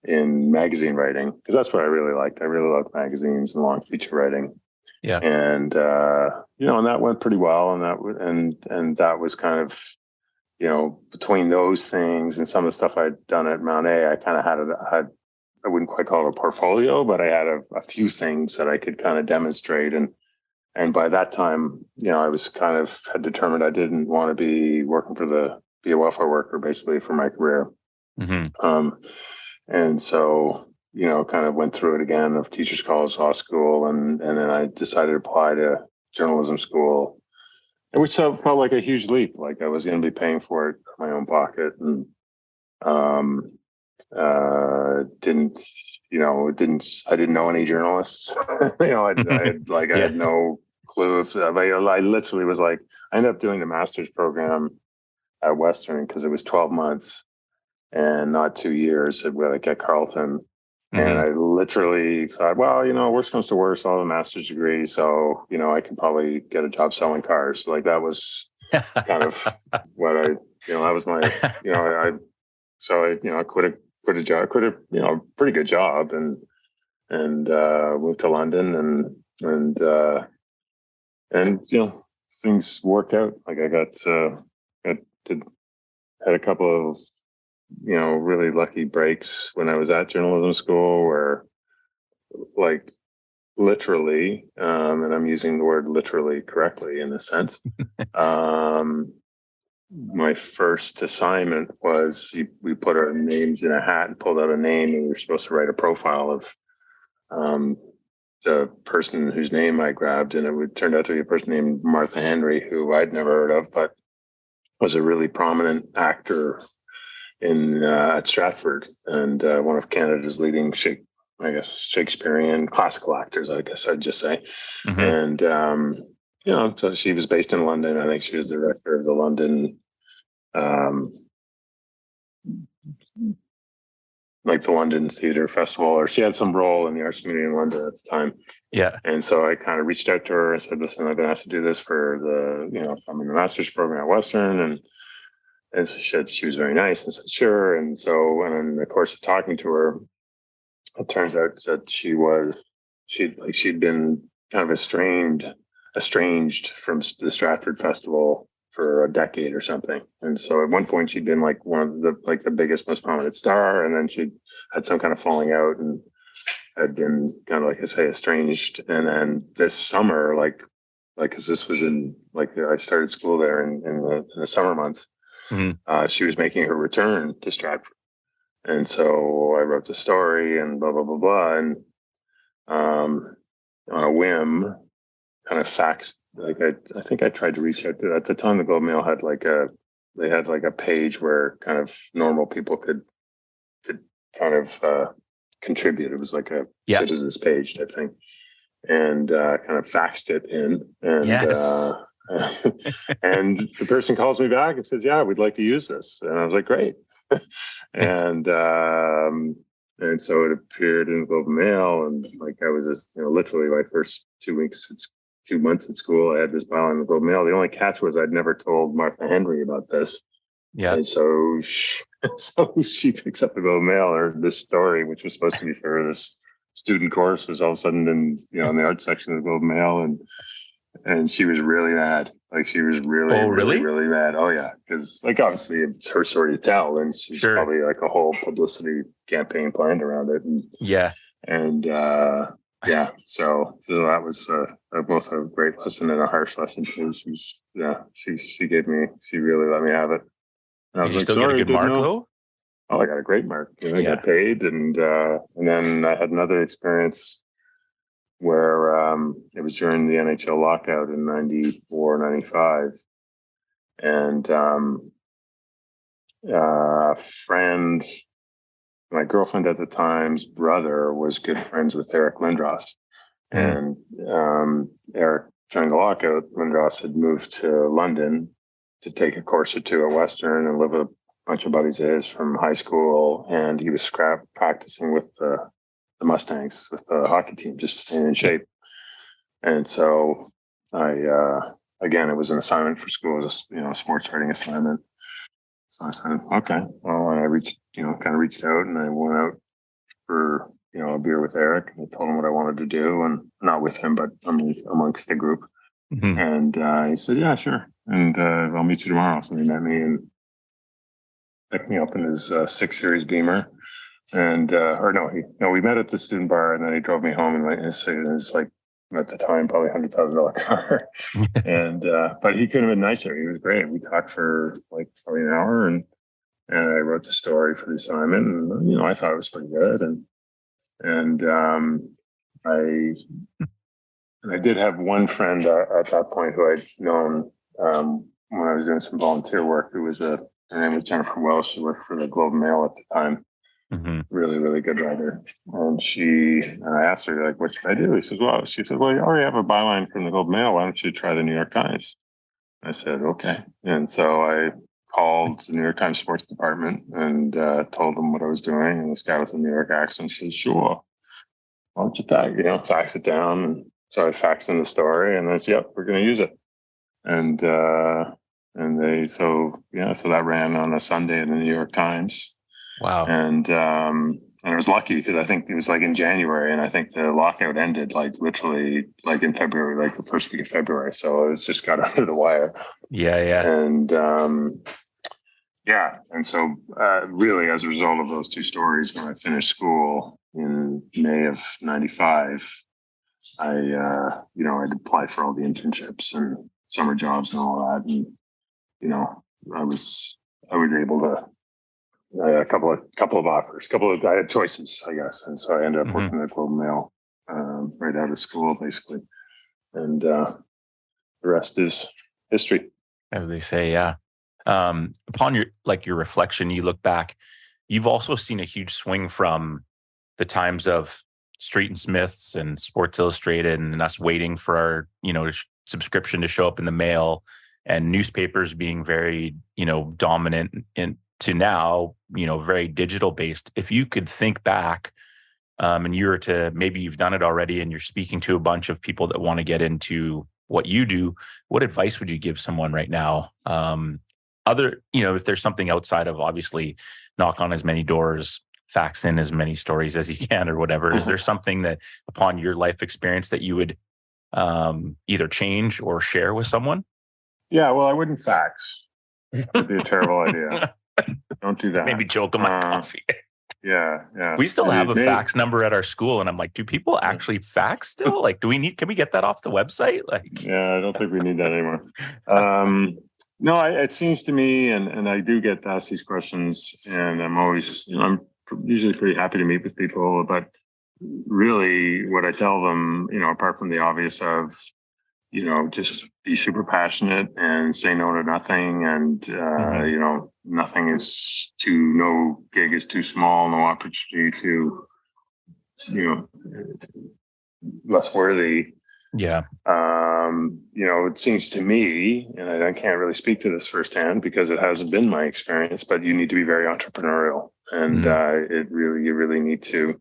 in magazine writing, because that's what I really liked. I really loved magazines and long feature writing. Yeah, and and that went pretty well, and that was kind of, between those things and some of the stuff I'd done at Mount A, I kind of had I wouldn't quite call it a portfolio, but I had a few things that I could kind of demonstrate. And by that time, I was kind of had determined I didn't want to be working be a welfare worker basically for my career. And so, kind of went through it again of teachers college, law school, and then I decided to apply to journalism school, which felt like a huge leap. Like I was going to be paying for it out of my own pocket, and I didn't know any journalists. I had no clue if I literally was like, I ended up doing the master's program at Western because it was 12 months and not 2 years at Carleton. And I literally thought, well, worst comes to worst, I'll have a master's degree, so I can probably get a job selling cars. Like that was kind of what that was my, I quit a pretty good job, and moved to London, and things worked out. Like I had a couple of really lucky breaks when I was at journalism school, where like literally, and I'm using the word literally correctly in this sense. My first assignment was we put our names in a hat and pulled out a name, and we were supposed to write a profile of the person whose name I grabbed, and it turned out to be a person named Martha Henry, who I'd never heard of, but was a really prominent actor at Stratford, and one of Canada's leading Shakespearean classical actors, I guess I'd just say. And so she was based in London. I think she was the director of the London the London Theatre Festival, or she had some role in the arts community in London at the time. Yeah. And so I kind of reached out to her and said, listen, I've been asked to do this for I'm in the master's program at Western. And she was very nice and said, sure. And so, and in the course of talking to her, it turns out that she'd been kind of estranged from the Stratford Festival for a decade or something. And so at one point she'd been like one of the biggest, most prominent star. And then she'd had some kind of falling out and had been kind of, like I say, estranged. And then this summer, cause this was I started school there in the summer months. She was making her return to Stratford. And so I wrote the story and blah, blah, blah, blah. And on a whim, kind of faxed, I think I tried to reach out to, at the time, the Globe Mail had a page where kind of normal people could kind of contribute. It was like a citizens page type thing. And kind of faxed it in. And and the person calls me back and says, yeah, we'd like to use this. And I was like, great. And And so it appeared in the Globe and Mail, and like I was just, literally my first 2 months at school, I had this byline in the Globe and Mail. The only catch was I'd never told Martha Henry about this. Yeah. And so she picks up the Globe and Mail, or this story, which was supposed to be for this student course, was all of a sudden in the art section of the Globe and Mail, and she was really mad. Like she was really, Oh, really, really? really mad. Oh yeah, because like obviously it's her story to tell, and she's Sure. probably like a whole publicity campaign planned around it. And yeah, so that was both a great lesson and a harsh lesson too. She really let me have it. And I Did was you like, still get a sorry, good didn't mark know. though? Oh, I got a great mark. And I Yeah. got paid, and then I had another experience where it was during the NHL lockout in 94, 95. And a friend, my girlfriend at the time's brother, was good friends with Eric Lindros. And Eric, during the lockout, Lindros had moved to London to take a course or two at Western and live with a bunch of buddies of his from high school. And he was practicing with the Mustangs, with the hockey team, just staying in shape. And so again, it was an assignment for school, it was a sports writing assignment. So I said, okay. Well, and I reached out, and I went out for, a beer with Eric. I told him what I wanted to do, and not with him, but amongst the group. Mm-hmm. And he said, yeah, sure. And I'll meet you tomorrow. So he met me and picked me up in his 6 Series Beamer. And, we met at the student bar, and then he drove me home, and it was like, at the time, probably $100,000 car. And, but he couldn't have been nicer. He was great. We talked for like probably an hour, and I wrote the story for the assignment, and, I thought it was pretty good. And I did have one friend at that point who I'd known when I was doing some volunteer work, who was her name was Jennifer Welsh. She worked for the Globe and Mail at the time. Mm-hmm. Really, really good writer. And I asked her, like, what should I do? She said, well, you already have a byline from the Globe and Mail. Why don't you try the New York Times? I said, okay. And so I called the New York Times sports department and told them what I was doing. And this guy with a New York accent said, sure. Why don't you fax it down? And so I faxed in the story, and they said, yep, we're going to use it. And so that ran on a Sunday in the New York Times. Wow. And I was lucky because I think it was like in January, and I think the lockout ended like literally like in February, like the first week of February. So it was just got under the wire. Yeah. And and so really, as a result of those two stories, when I finished school in May of '95, I'd apply for all the internships and summer jobs and all that, and I was able to. A couple of offers, I had choices, I guess. And so I ended up working at Globe and Mail right out of school, basically. And the rest is history. As they say, yeah. Upon your reflection, you look back, you've also seen a huge swing from the times of Street and Smiths and Sports Illustrated and us waiting for our, subscription to show up in the mail, and newspapers being very, dominant to now, very digital based. If you could think back and you were to, maybe you've done it already and you're speaking to a bunch of people that want to get into what you do, what advice would you give someone right now? If there's something outside of obviously knock on as many doors, fax in as many stories as you can or whatever, is there something that upon your life experience that you would either change or share with someone? Yeah, well, I wouldn't fax. That would be a terrible idea. Don't do that. Maybe joke on my coffee. Yeah. We still have a fax number at our school, and I'm like, do people actually fax still? Like, can we get that off the website? Like, yeah, I don't think we need that anymore. No, it seems to me, and I do get asked these questions, and I'm always, I'm usually pretty happy to meet with people, but really what I tell them, apart from the obvious of, just be super passionate and say no to nothing. And, no gig is too small, no opportunity too, less worthy. Yeah. It seems to me, and I can't really speak to this firsthand because it hasn't been my experience, but you need to be very entrepreneurial. and you really need to.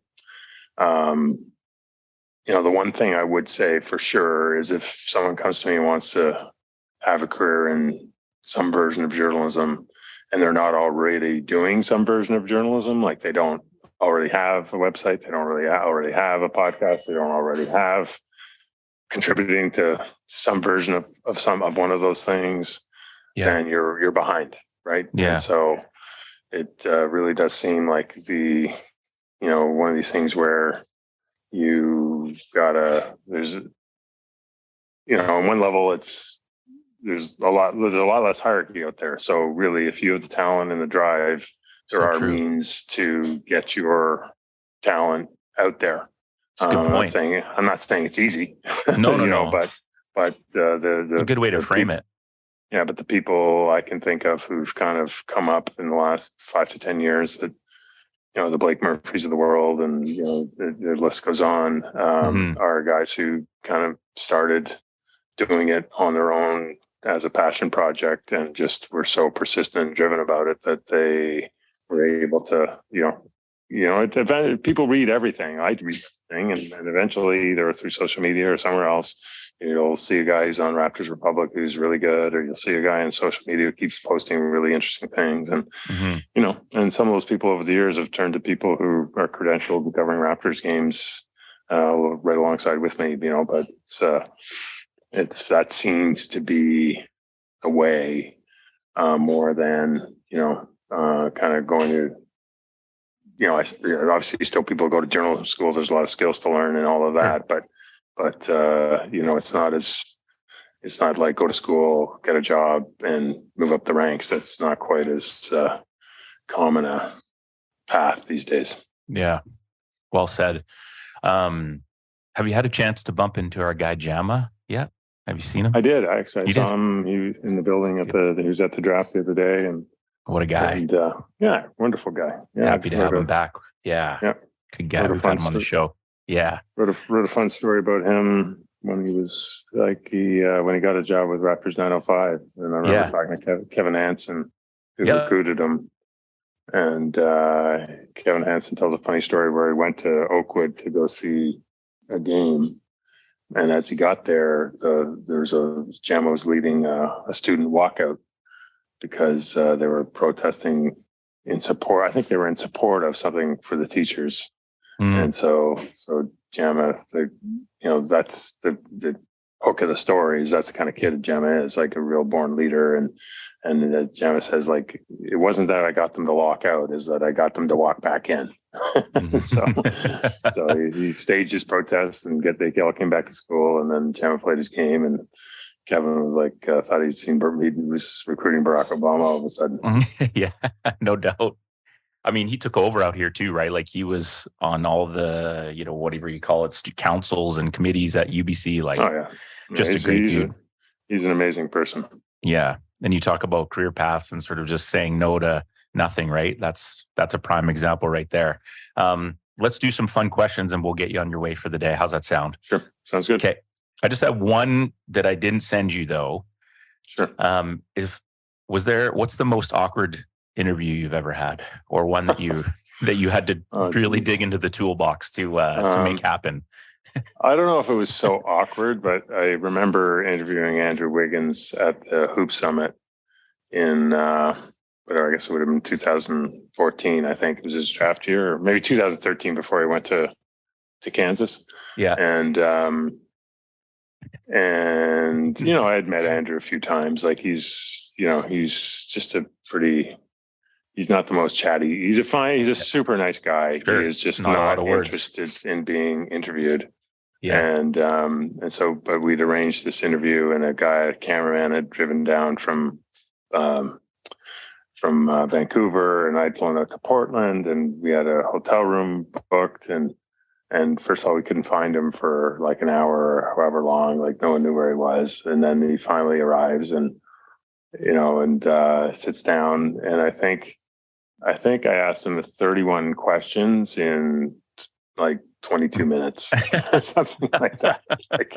The one thing I would say for sure is if someone comes to me and wants to have a career in some version of journalism, and they're not already doing some version of journalism, like they don't already have a website, they don't really already have a podcast, they don't already have contributing to some version of one of those things, then you're behind, right? Yeah. And so it really does seem like one of these things where there's on one level there's a lot less hierarchy out there. So really, if you have the talent and the drive, there are means to get your talent out there. That's a good point. I'm not saying it's easy. No. But a good way to frame it. Yeah, but the people I can think of who've kind of come up in the last 5 to 10 years, that the Blake Murphys of the world, and the list goes on, are guys who kind of started doing it on their own as a passion project, and just were so persistent and driven about it that they were able to, people read everything. I read everything, and eventually, either through social media or somewhere else, you'll see a guy who's on Raptors Republic who's really good, or you'll see a guy on social media who keeps posting really interesting things. And, and some of those people over the years have turned to people who are credentialed covering Raptors games right alongside with me, but that seems to be a way more than, kind of going to, obviously still people go to journalism school. There's a lot of skills to learn and all of that, but it's not like go to school, get a job, and move up the ranks. That's not quite as common a path these days. Yeah, well said. Have you had a chance to bump into our guy Jama yet? Have you seen him? I did. Actually, I saw him. He was in the building he was at the draft the other day, and what a guy! And wonderful guy. Yeah, happy to have him back. Yeah, good guy. We've had him on the show. Yeah, wrote a fun story about him when he was when he got a job with Raptors 905, and I remember talking to Kevin Hansen, who recruited him, and Kevin Hansen tells a funny story where he went to Oakwood to go see a game, and as he got there, Jama was leading a student walkout because they were protesting in support. I think they were in support of something for the teachers. And so Jama, that's the hook of the story. Is that's the kind of kid Jama is, like a real born leader. And Jama says, like, it wasn't that I got them to walk out, is that I got them to walk back in. so he staged his protest, and they all came back to school, and then Jama played his game, and Kevin was like, thought he was recruiting Barack Obama all of a sudden. Yeah, no doubt. I mean, he took over out here too, right? Like he was on all the, whatever you call it, councils and committees at UBC. Like, just a great dude. He's an amazing person. Yeah. And you talk about career paths and sort of just saying no to nothing, right? That's a prime example right there. Let's do some fun questions and we'll get you on your way for the day. How's that sound? Sure. Sounds good. Okay. I just have one that I didn't send you though. Sure. What's the most awkward interview you've ever had, or one that you had to really dig into the toolbox to make happen? I don't know if it was so awkward, but I remember interviewing Andrew Wiggins at the Hoop Summit in I guess it would have been 2014. I think it was his draft year, or maybe 2013 before he went to Kansas. Yeah. And I had met Andrew a few times. Like he's just he's not the most chatty. He's a super nice guy. Sure. He is just not interested in being interviewed. Yeah. And so, but we'd arranged this interview, and a cameraman had driven down from Vancouver, and I'd flown out to Portland, and we had a hotel room booked. And first of all, we couldn't find him for like an hour or however long. Like no one knew where he was. And then he finally arrives, and sits down, and I think I asked him 31 questions in like 22 minutes or something like that. Like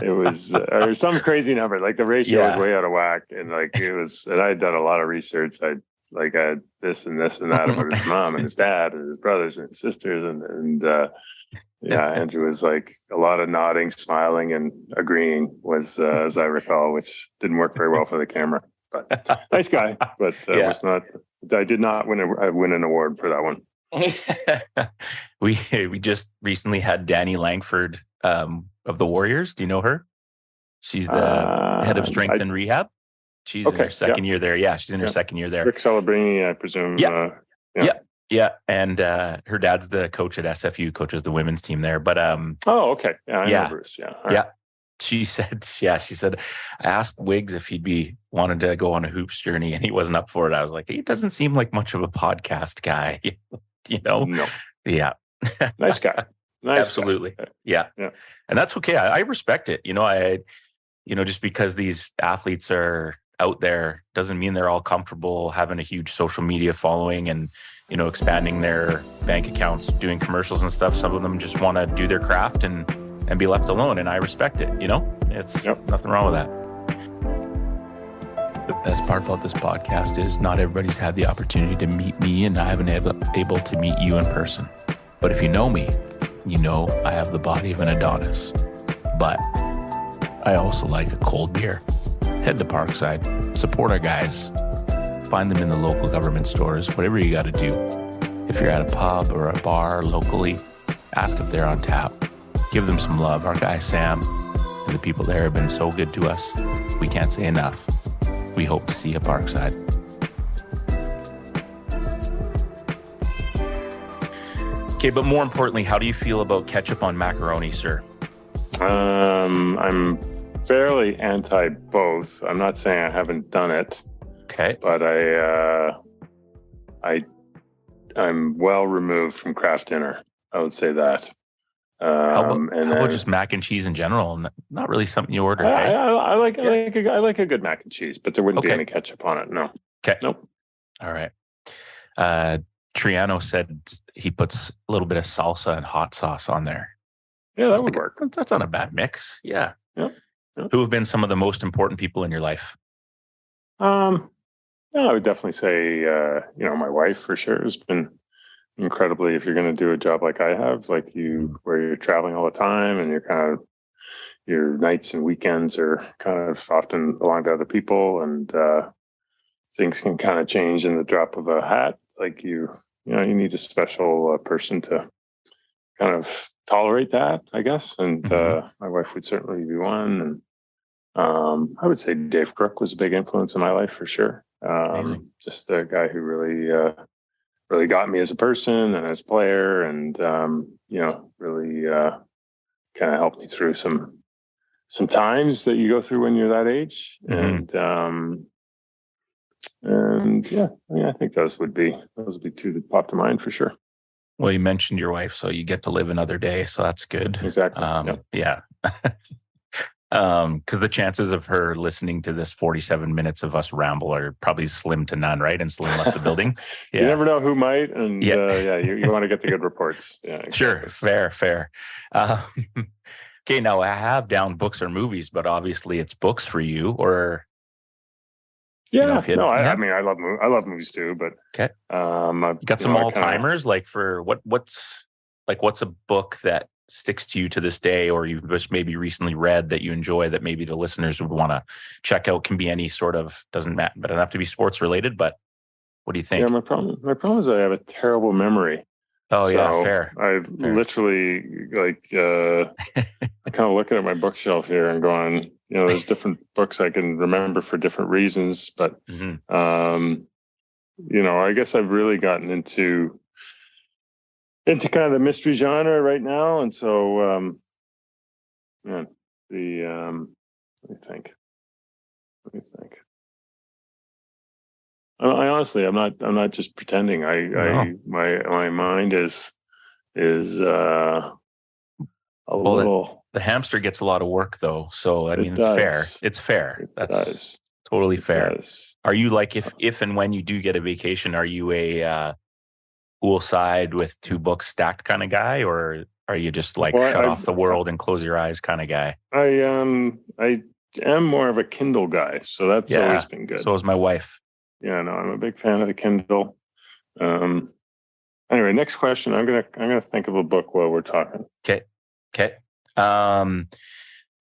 it was some crazy number. Like the ratio was way out of whack, and like and I had done a lot of research. I like this and this and that about his mom and his dad and his brothers and his sisters and yeah, Andrew was like a lot of nodding, smiling, and agreeing was as I recall, which didn't work very well for the camera. But nice guy, but was not. I did not win an award for that one. We just recently had Danny Langford of the Warriors. Do you know her? She's the head of strength and rehab. She's in her second year there. Yeah, she's in her second year there. Rick Celebrini, I presume. Yeah. And her dad's the coach at SFU, coaches the women's team there. But okay. Yeah, I know Bruce. Yeah. All right. She said, I asked Wiggs if he'd wanted to go on a hoops journey, and he wasn't up for it. I was like, he doesn't seem like much of a podcast guy, you know? No. Yeah. Nice guy. Absolutely. Guy. Yeah. And that's okay. I respect it. Just because these athletes are out there doesn't mean they're all comfortable having a huge social media following and, expanding their bank accounts, doing commercials and stuff. Some of them just want to do their craft and be left alone. And I respect it. It's nothing wrong with that. The best part about this podcast is not everybody's had the opportunity to meet me, and I haven't been able to meet you in person. But if you know me, you know I have the body of an Adonis. But I also like a cold beer. Head to Parkside, support our guys, find them in the local government stores, whatever you got to do. If you're at a pub or a bar locally, ask if they're on tap. Give them some love. Our guy Sam and the people there have been so good to us. We can't say enough. We hope to see you at Parkside. Okay, but more importantly, how do you feel about ketchup on macaroni, sir? I'm fairly anti both. I'm not saying I haven't done it. Okay. But I'm well removed from craft dinner. I would say that. How about just mac and cheese in general? Not really something you order. I like a good mac and cheese, but there wouldn't be any ketchup on it. No. Okay. Nope. All right. Triano said he puts a little bit of salsa and hot sauce on there. Yeah, that would work. That's not a bad mix. Yeah. Yep. Who have been some of the most important people in your life? I would definitely say, my wife for sure has been incredibly, if you're going to do a job like I have, where you're traveling all the time and your nights and weekends are kind of often belong to other people, and things can kind of change in the drop of a hat. Like you need a special person to kind of tolerate that, I guess. And my wife would certainly be one. And I would say Dave Crook was a big influence in my life for sure. Just the guy who really got me as a person and as a player, and really kind of helped me through some times that you go through when you're that age. I think those would be two that pop to mind for sure. Well, you mentioned your wife, so you get to live another day, so that's good. Exactly. Yeah. Because the chances of her listening to this 47 minutes of us ramble are probably slim to none, right? And Slim left the building. Yeah. You never know who might, and you want to get the good reports. Yeah, exactly. Sure, fair. Okay, now I have down books or movies, but obviously it's books for you, or I mean, I love movies too, but okay. You got some all timers, like for what's a book that sticks to you to this day, or you've just maybe recently read that you enjoy that maybe the listeners would want to check out? Can be any sort of, doesn't matter, but it doesn't have to be sports related. But what do you think? Yeah, my problem is I have a terrible memory. Oh, yeah, fair. Literally I'm kind of looking at my bookshelf here and going, there's different books I can remember for different reasons, but I guess I've really gotten into kind of the mystery genre right now, and so let me think. I honestly, I'm not just pretending. My mind is a little. The hamster gets a lot of work though, so I mean it's fair. It's fair. That's totally fair. Are you like, if and when you do get a vacation, are you a poolside with 2 books stacked kind of guy, or are you just shut off the world and close your eyes kind of guy? I am more of a Kindle guy, so that's always been good. So is my wife. Yeah, no, I'm a big fan of the Kindle. Anyway, next question. I'm gonna think of a book while we're talking. Okay.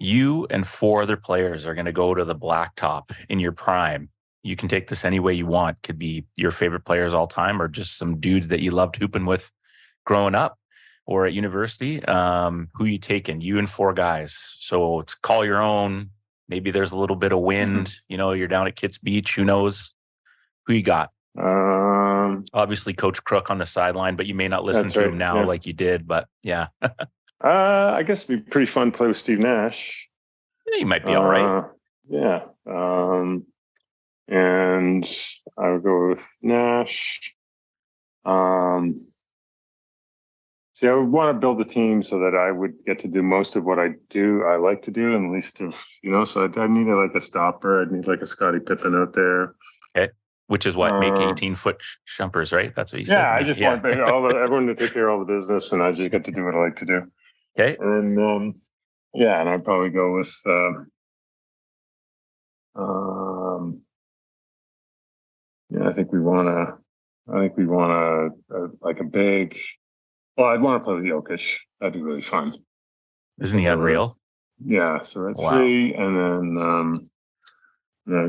You and 4 other players are going to go to the blacktop in your prime. You can take this any way you want. Could be your favorite players all time, or just some dudes that you loved hooping with growing up or at university. Who you taking? You and 4 guys. So it's call your own. Maybe there's a little bit of wind. You're down at Kitts Beach. Who knows? Who you got? Obviously, Coach Crook on the sideline, but you may not listen to him now like you did. But yeah. I guess it'd be pretty fun to play with Steve Nash. Yeah, you might be all right. Yeah. And I would go with Nash. See, I would want to build a team so that I would get to do most of what I like to do, and least of, so I'd need like a stopper. I'd need like a Scottie Pippen out there. Okay. Which is what, make 18-foot jumpers, right? That's what you said. Yeah, I just want everyone to take care of all the business, and I just get to do what I like to do. Okay. And and I'd probably go with I think we want like a big. Well, I'd want to play with Jokic. That'd be really fun. Isn't he unreal? Yeah. So that's 3, and then I'm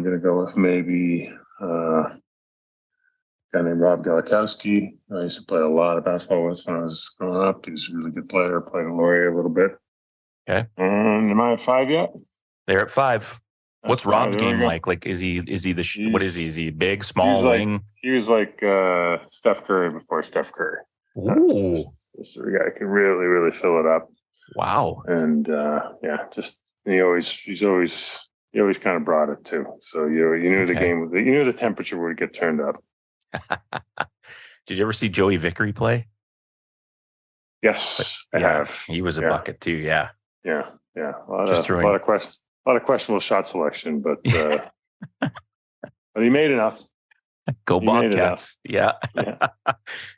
gonna go with maybe a guy named Rob Galikowski. I used to play a lot of basketball with when I was growing up. He was a really good player. Played at Laurier a little bit. Okay. And am I at 5 yet? They're at 5. What's Rob's game like? Like, is he what is he? Is he big, small, wing? He was like Steph Curry before Steph Curry. Ooh. So the guy can really, really fill it up. Wow. And he always kind of brought it too. So you knew the game, you knew the temperature would get turned up. Did you ever see Joey Vickery play? Yes, I have. He was a bucket too. Yeah. Yeah. Yeah. A lot of questionable shot selection, but but he made enough. Go Bobcats. Yeah.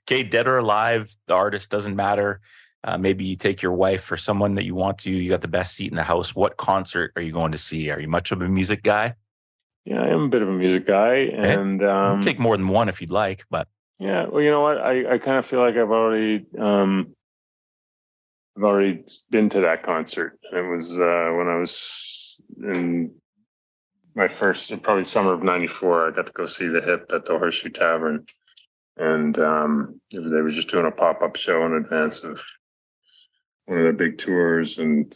Okay, dead or alive, the artist doesn't matter. Maybe you take your wife or someone that you want to. You got the best seat in the house. What concert are you going to see? Are you much of a music guy? Yeah, I am a bit of a music guy, and take more than one if you'd like. But yeah, well, you know what? I kind of feel like I've already been to that concert. It was when I was in my first, probably summer of '94. I got to go see the Hip at the Horseshoe Tavern, and they were just doing a pop-up show in advance of one of their big tours. And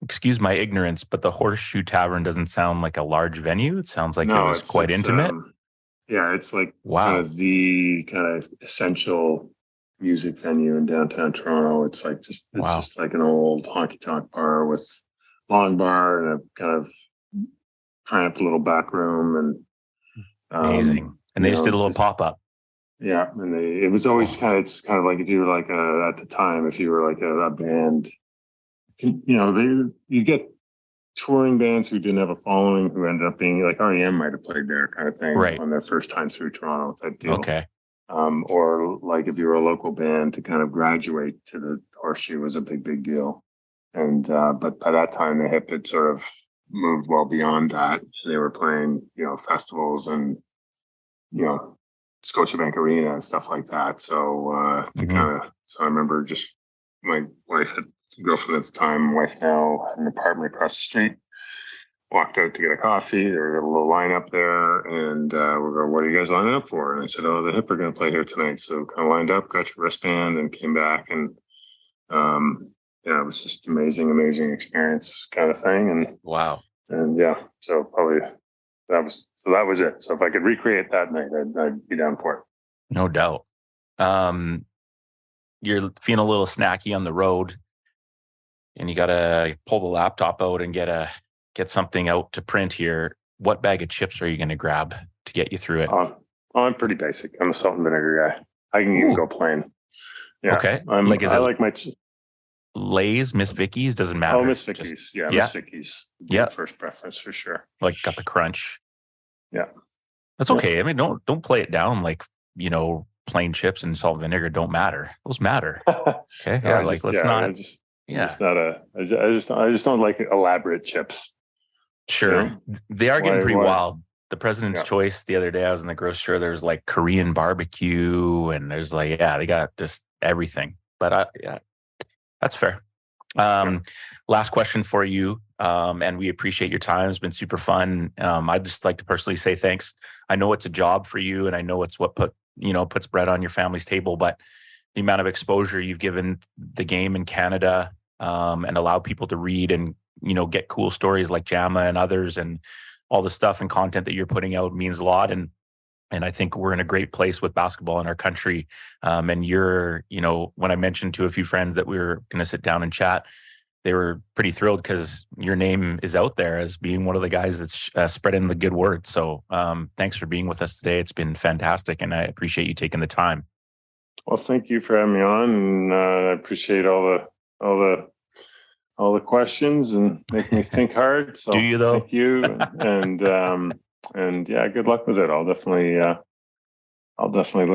excuse my ignorance, but the Horseshoe Tavern doesn't sound like a large venue. It sounds like it was quite intimate. It's like kind of the kind of essential music venue in downtown Toronto. It's just like an old honky-tonk bar with long bar and a kind of cramped little back room, and amazing. And they just did a little pop-up. Yeah, and it was always kind of like if you were like at the time, if you were like a band, you get touring bands who didn't have a following who ended up being like REM might have played there kind of thing on their first time through Toronto type deal. Okay. Or like if you were a local band to kind of graduate to the Horseshoe was a big deal. And but by that time the Hip had sort of moved well beyond that. They were playing, festivals and, Scotiabank Arena and stuff like that. So so I remember just my wife had girlfriend at the time, wife now, had an apartment across the street. Walked out to get a coffee. There was a little line up there, and we go, "What are you guys lining up for?" And I said, "Oh, the Hip are going to play here tonight." So kind of lined up, got your wristband, and came back, and it was just amazing experience kind of thing. And wow, and so probably that was it. So if I could recreate that night, I'd be down for it. No doubt. You're feeling a little snacky on the road, and you got to pull the laptop out and get something out to print here. What bag of chips are you going to grab to get you through it? I'm pretty basic. I'm a salt and vinegar guy. I can even go plain. Yeah. Okay. I like my Lay's, Miss Vicky's, doesn't matter. Oh, Miss Vicky's. Miss Vicky's. Yeah. First preference for sure. Like got the crunch. Yeah. That's okay. I mean, don't play it down like, plain chips and salt and vinegar don't matter. Those matter. Okay. Yeah. I just don't like elaborate chips. Sure. They are getting pretty wild. the President's Choice the other day. I was in the grocery store. There's like Korean barbecue, and there's like, they got just everything. But that's fair. Last question for you. And we appreciate your time. It's been super fun. I'd just like to personally say thanks. I know it's a job for you, and I know it's what puts bread on your family's table, but the amount of exposure you've given the game in Canada, and allow people to read and, get cool stories like JAMA and others, and all the stuff and content that you're putting out means a lot. And I think we're in a great place with basketball in our country. And you're, when I mentioned to a few friends that we were going to sit down and chat, they were pretty thrilled because your name is out there as being one of the guys that's spreading the good word. So thanks for being with us today. It's been fantastic, and I appreciate you taking the time. Well, thank you for having me on, and I appreciate all the questions and making me think hard. So do you though? Thank you, and yeah, good luck with it. I'll definitely look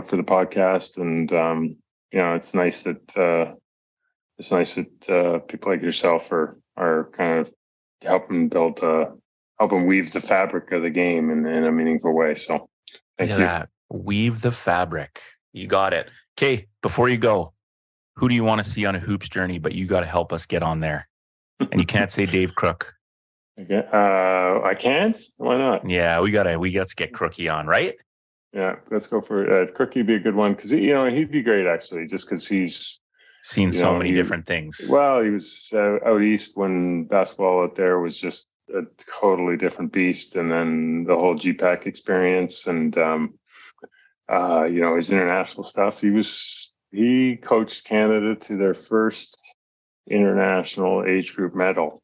for the podcast, and it's nice that people like yourself are kind of helping weave the fabric of the game in a meaningful way. So thank you. That. Weave the fabric. You got it. Okay, before you go, who do you want to see on a hoops journey? But you got to help us get on there. And you can't say Dave Crook. Okay. I can't. Why not? Yeah, we got to get Crookie on, right? Yeah, let's go for it. Crookie be a good one because he'd be great actually, just because he's seen so many different things. Well, he was out east when basketball out there was just a totally different beast, and then the whole GPAC experience, and his international stuff. He coached Canada to their first international age group medal.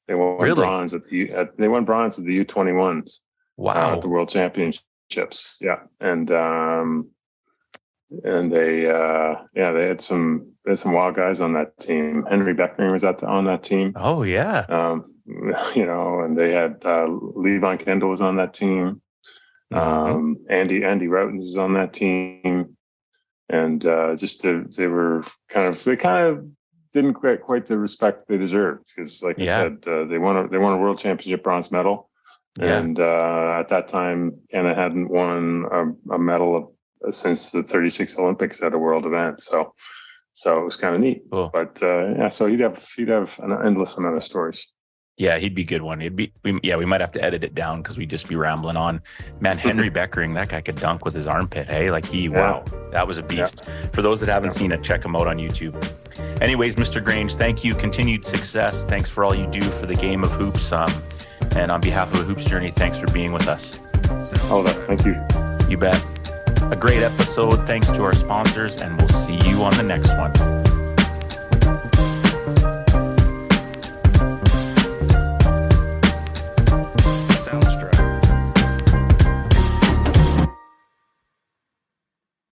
They won bronze at the U21s. Wow! At the World Championships. Yeah, and they had some wild guys on that team. Henry Beckering was on that team. Oh yeah. And they had Levon Kendall was on that team. Andy Routens was on that team, and they kind of didn't get quite the respect they deserved because, like I said, they won a World Championship bronze medal, and at that time Canada hadn't won a medal since the 36 Olympics at a world event. So it was kind of neat. Cool. But so he'd have an endless amount of stories. Yeah, he'd be a good one. We might have to edit it down because we'd just be rambling on. Man, Henry Beckering, that guy could dunk with his armpit, hey? Wow, that was a beast. Yeah. For those that haven't seen it, check him out on YouTube. Anyways, Mr. Grange, thank you. Continued success. Thanks for all you do for the game of hoops. And on behalf of the Hoops Journey, thanks for being with us. Thank you. You bet. A great episode. Thanks to our sponsors, and we'll see you on the next one.